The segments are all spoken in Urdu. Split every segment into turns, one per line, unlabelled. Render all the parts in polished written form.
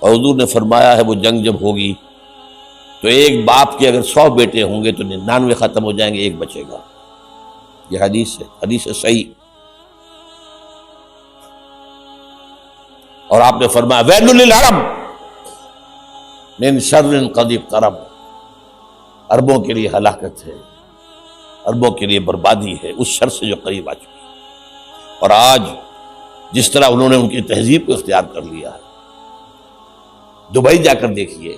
اور حضور نے فرمایا ہے وہ جنگ جب ہوگی تو ایک باپ کے اگر 100 بیٹے ہوں گے تو 99 ختم ہو جائیں گے، ایک بچے گا۔ یہ حدیث ہے صحیح۔ اور آپ نے فرمایا ویل للعرب من شر قد اقترب، عربوں کے لیے ہلاکت ہے، عربوں کے لیے بربادی ہے اس شر سے جو قریب آ چکی ہے۔ اور آج جس طرح انہوں نے ان کی تہذیب کو اختیار کر لیا ہے، دبئی جا کر دیکھیے،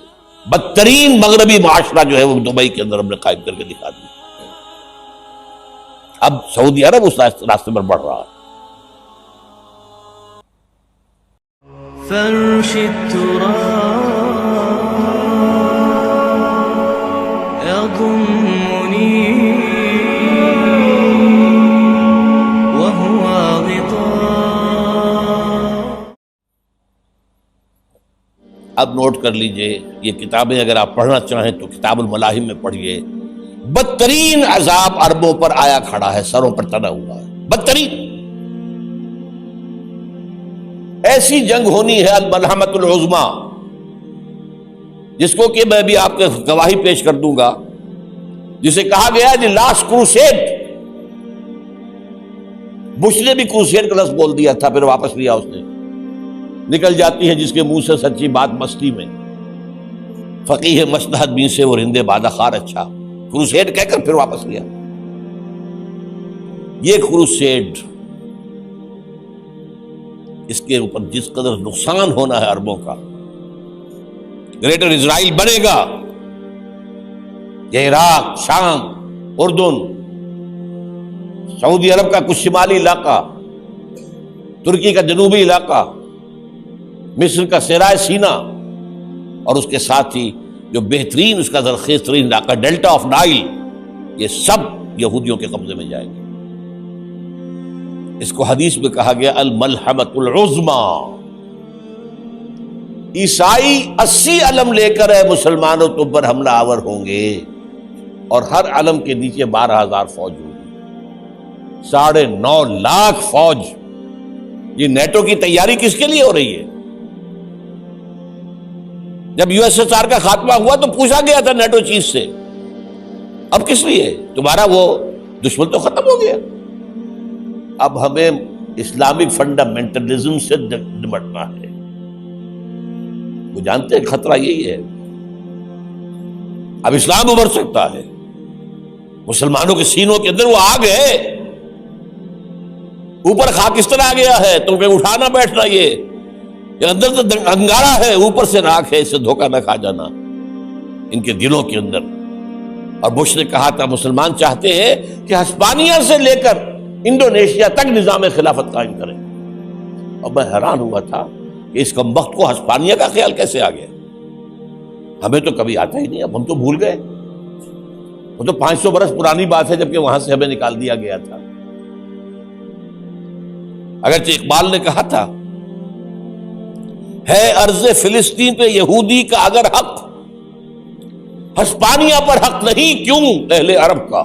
بدترین مغربی معاشرہ جو ہے وہ دبئی کے اندر ہم نے قائم کر کے دکھا دیا۔ اب سعودی عرب اس راستے پر بڑھ رہا ہے۔
فرش التراب يضمني وهو غطاء۔
اب نوٹ کر لیجئے، یہ کتابیں اگر آپ پڑھنا چاہیں تو کتاب الملاحم میں پڑھیے۔ بدترین عذاب عربوں پر آیا کھڑا ہے، سروں پر تنا ہوا ہے، بدترین۔ ایسی جنگ ہونی ہے الملحمۃ العظمیٰ، جس کو کہ میں بھی آپ کے گواہی پیش کر دوں گا، جسے کہا گیا ہے لاسٹ کروسیڈ۔ بش نے بھی کروسیڈ کا لفظ بول دیا تھا، پھر واپس لیا اس نے۔ نکل جاتی ہے جس کے منہ سے سچی بات مستی میں، فقیہ مصلحت بین سے وہ رندے بادہ خار اچھا، کروسیڈ کہہ کر پھر واپس لیا۔ یہ کروسیڈ، اس کے اوپر جس قدر نقصان ہونا ہے عربوں کا، گریٹر اسرائیل بنے گا، یہ عراق، شام، اردن، سعودی عرب کا کچھ شمالی علاقہ، ترکی کا جنوبی علاقہ، مصر کا صحرائے سینا، اور اس کے ساتھ ہی جو بہترین اس کا زرخیز ترین علاقہ ڈیلٹا آف نائل، یہ سب یہودیوں کے قبضے میں جائیں گے۔ اس کو حدیث میں کہا گیا الملحمۃ العظمیٰ۔ عیسائی 80 علم لے کر مسلمانوں تم پر حملہ آور ہوں گے، اور ہر علم کے نیچے 12,000 فوج ہوگی، 9.5 لاکھ فوج۔ یہ نیٹو کی تیاری کس کے لیے ہو رہی ہے؟ جب USSR کا خاتمہ ہوا تو پوچھا گیا تھا نیٹو چیف سے، اب کس لیے؟ تمہارا وہ دشمن تو ختم ہو گیا، اب ہمیں اسلامک فنڈامنٹلزم سے نمٹنا ہے۔ وہ جانتے ہیں خطرہ یہی ہے، اب اسلام ابھر سکتا ہے، مسلمانوں کے سینوں کے اندر وہ آگ ہے، اوپر خاکستر آ گیا ہے، تمہیں اٹھانا بیٹھنا، یہ اندر تو انگارہ ہے، اوپر سے راکھ ہے، اس سے دھوکہ نہ کھا جانا ان کے دلوں کے اندر۔ اور بش نے کہا تھا مسلمان چاہتے ہیں کہ ہسپانیہ سے لے کر انڈونیشیا تک نظام خلافت قائم کریں، اور میں حیران ہوا تھا کہ اس کمبخت کو ہسپانیہ کا خیال کیسے آ گیا؟ ہمیں تو کبھی آتا ہی نہیں، اب ہم تو بھول گئے، وہ تو 500 برس پرانی بات ہے، جبکہ وہاں سے ہمیں نکال دیا گیا تھا۔ اگرچہ اقبال نے کہا تھا ہے ارض فلسطین پہ یہودی کا اگر حق، ہسپانیہ پر حق نہیں کیوں اہل عرب کا؟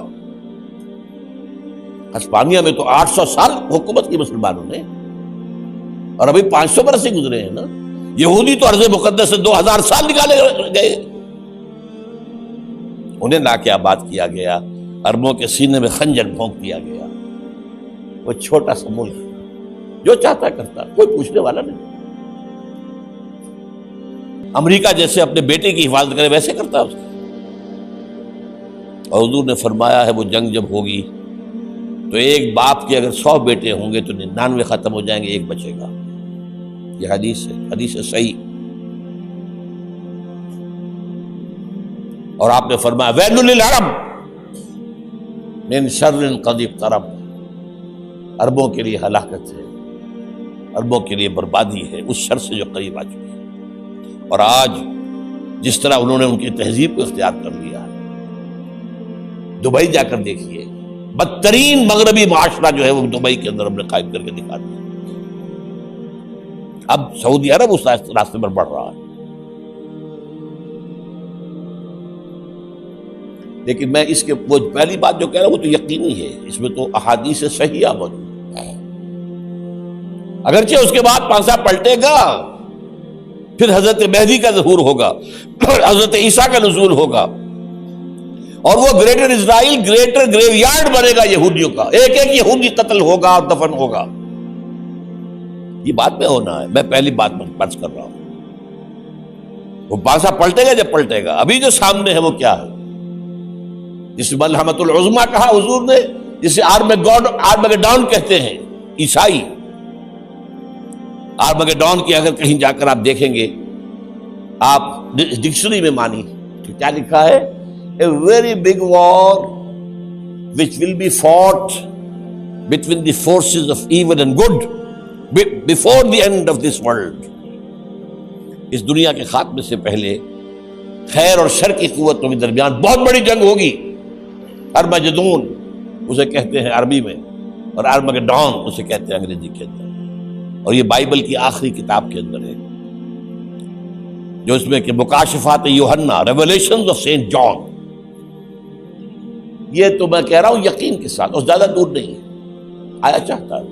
ہسپانیہ میں تو 800 سال حکومت کی مسلمانوں نے، اور ابھی 500 برس سے گزرے ہیں نا۔ یہودی تو ارض مقدس سے 2000 سال نکالے گئے، انہیں لا کے آباد کیا گیا، عربوں کے سینے میں خنجر بھونک دیا گیا۔ وہ چھوٹا سا ملک جو چاہتا کرتا، کوئی پوچھنے والا نہیں۔ امریکہ جیسے اپنے بیٹے کی حفاظت کرے ویسے کرتا اس کا۔ اور حضور نے فرمایا ہے وہ جنگ جب ہوگی تو ایک باپ کے اگر 100 بیٹے ہوں گے تو 99 ختم ہو جائیں گے، ایک بچے گا۔ یہ حدیث ہے صحیح۔ اور آپ نے فرمایا ویل للعرب من شر قد اقترب، عربوں کے لیے ہلاکت ہے، عربوں کے لیے بربادی ہے اس شر سے جو قریب آ چکی ہے۔ اور آج جس طرح انہوں نے ان کی تہذیب کو اختیار کر لیا ہے، دبئی جا کر دیکھیے، بدترین مغربی معاشرہ جو ہے وہ دبئی کے اندر ہم نے قائم کر کے دکھا دیا۔ اب سعودی عرب اس راستے پر بڑھ رہا ہے۔ لیکن میں اس کے وہ پہلی بات جو کہہ رہا ہوں وہ تو یقینی ہے، اس میں تو احادیث صحیحہ موجود ہے، اگرچہ اس کے بعد پانسا پلٹے گا، پھر حضرت مہدی کا ظہور ہوگا، حضرت عیسیٰ کا نزول ہوگا، اور وہ گریٹر اسرائیل گریٹر گریو یارڈ بنے گا یہودیوں کا، ایک ایک یہودی قتل ہوگا اور دفن ہوگا۔ یہ بات میں ہونا ہے، میں پہلی بات پرچ کر رہا ہوں۔ وہ بادشاہ پلٹے گا جب پلٹے گا، ابھی جو سامنے ہے وہ کیا ہے؟ جس ملحمۃ العظمیٰ کہا حضور نے، جسے آرمگیڈون کہتے ہیں عیسائی۔ آرمگیڈون کی اگر کہیں جا کر آپ دیکھیں گے، آپ ڈکشنری میں مانی کہ کیا لکھا ہے؟ A very big war which will be fought between the forces of evil and good before the end of this world۔ اس دنیا کے خاتمے سے پہلے خیر اور شر کی قوتوں کے درمیان بہت بڑی جنگ ہوگی۔ ارمجدون اسے کہتے ہیں عربی میں، اور آرمگیڈون اسے کہتے ہیں انگریزی کے اندر، اور یہ بائبل کی آخری کتاب کے اندر ہے، جو اس میں کہ مکاشفات یوحنا، ریویلیشنز آف سینٹ جان۔ یہ تو میں کہہ رہا ہوں یقین کے ساتھ، اور زیادہ دور نہیں آیا چاہتا ہے،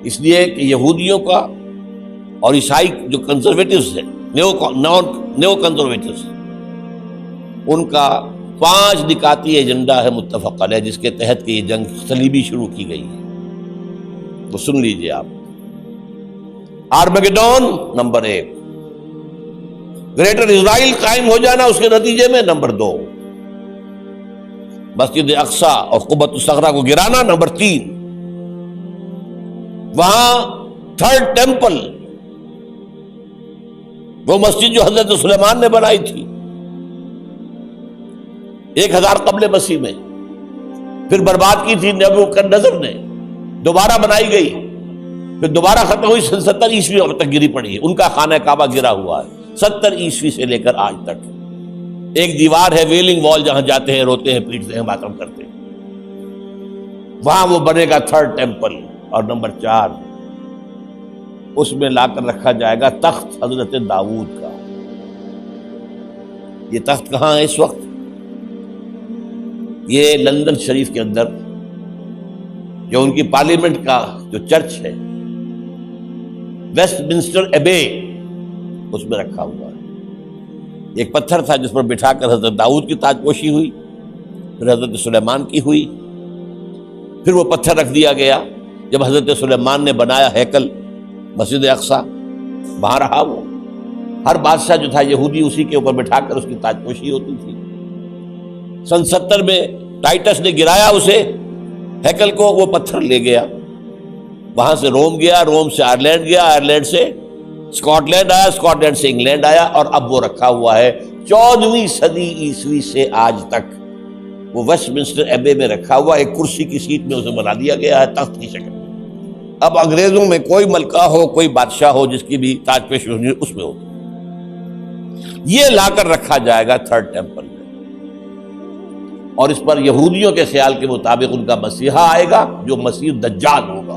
اس لیے کہ یہودیوں کا اور عیسائی جو کنزرویٹوز ہیں، نیو کنزرویٹوز، ان کا 5 نکاتی ایجنڈا ہے متفق علیہ، جس کے تحت کہ یہ جنگ صلیبی شروع کی گئی ہے۔ تو سن لیجئے آپ، آرمگیڈون نمبر 1، گریٹر اسرائیل قائم ہو جانا اس کے نتیجے میں نمبر 2، مسجد اقصی اور قبۃ الصغریٰ کو گرانا نمبر 3، وہاں تھرڈ ٹیمپل، وہ مسجد جو حضرت سلیمان نے بنائی تھی 1000 قبل مسیح میں، پھر برباد کی تھی نبوکدنضر نے، دوبارہ بنائی گئی، پھر دوبارہ ختم ہوئی، 70 عیسوی تک گری پڑی ہے۔ ان کا خانہ کعبہ گرا ہوا ہے 70 عیسوی سے لے کر آج تک۔ ایک دیوار ہے ویلنگ وال، جہاں جاتے ہیں، روتے ہیں، پیٹتے ہیں، ماتم کرتے ہیں، وہاں وہ بنے گا تھرڈ ٹیمپل۔ اور نمبر 4، اس میں لا کر رکھا جائے گا تخت حضرت داؤد کا۔ یہ تخت کہاں ہے اس وقت؟ یہ لندن شریف کے اندر، جو ان کی پارلیمنٹ کا جو چرچ ہے، ویسٹ منسٹر ایبے، اس میں رکھا ہوا ہے۔ ایک پتھر تھا جس پر بٹھا کر حضرت داؤد کی تاج پوشی ہوئی، پھر حضرت سلیمان کی ہوئی، پھر وہ پتھر رکھ دیا گیا جب حضرت سلیمان نے بنایا ہیکل مسجد اقصی، وہاں رہا وہ۔ ہر بادشاہ جو تھا یہودی اسی کے اوپر بٹھا کر اس کی تاج پوشی ہوتی تھی۔ سن 70 میں ٹائٹس نے گرایا اسے، ہیکل کو، وہ پتھر لے گیا، وہاں سے روم گیا، روم سے آئرلینڈ گیا، آئرلینڈ سے اسکاٹ لینڈ آیا، اسکاٹ لینڈ سے انگلینڈ آیا، اور اب وہ رکھا ہوا ہے 14ویں صدی عیسوی سے آج تک۔ وہ ویسٹ منسٹر ایبے میں رکھا ہوا، ایک کرسی کی سیٹ میں اسے بنا دیا گیا ہے تخت کی شکل میں۔ اب انگریزوں میں کوئی ملکہ ہو، کوئی بادشاہ ہو جس کی بھی تاج پوشی ہونی، اس میں ہوتی، یہ لا کر رکھا جائے گا تھرڈ ٹیمپل میں۔ اور اس پر یہودیوں کے خیال کے مطابق ان کا مسیحا آئے گا جو مسیح دجال ہوگا۔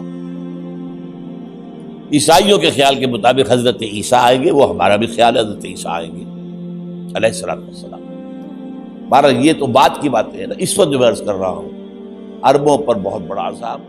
عیسائیوں کے خیال کے مطابق حضرت عیسیٰ آئیں گے، وہ ہمارا بھی خیال ہے حضرت عیسیٰ آئیں گے علیہ السلام۔ بہرحال یہ تو بات کی باتیں ہیں نا، اس وقت جو میں عرض کر رہا ہوں، عربوں پر بہت بڑا عذاب۔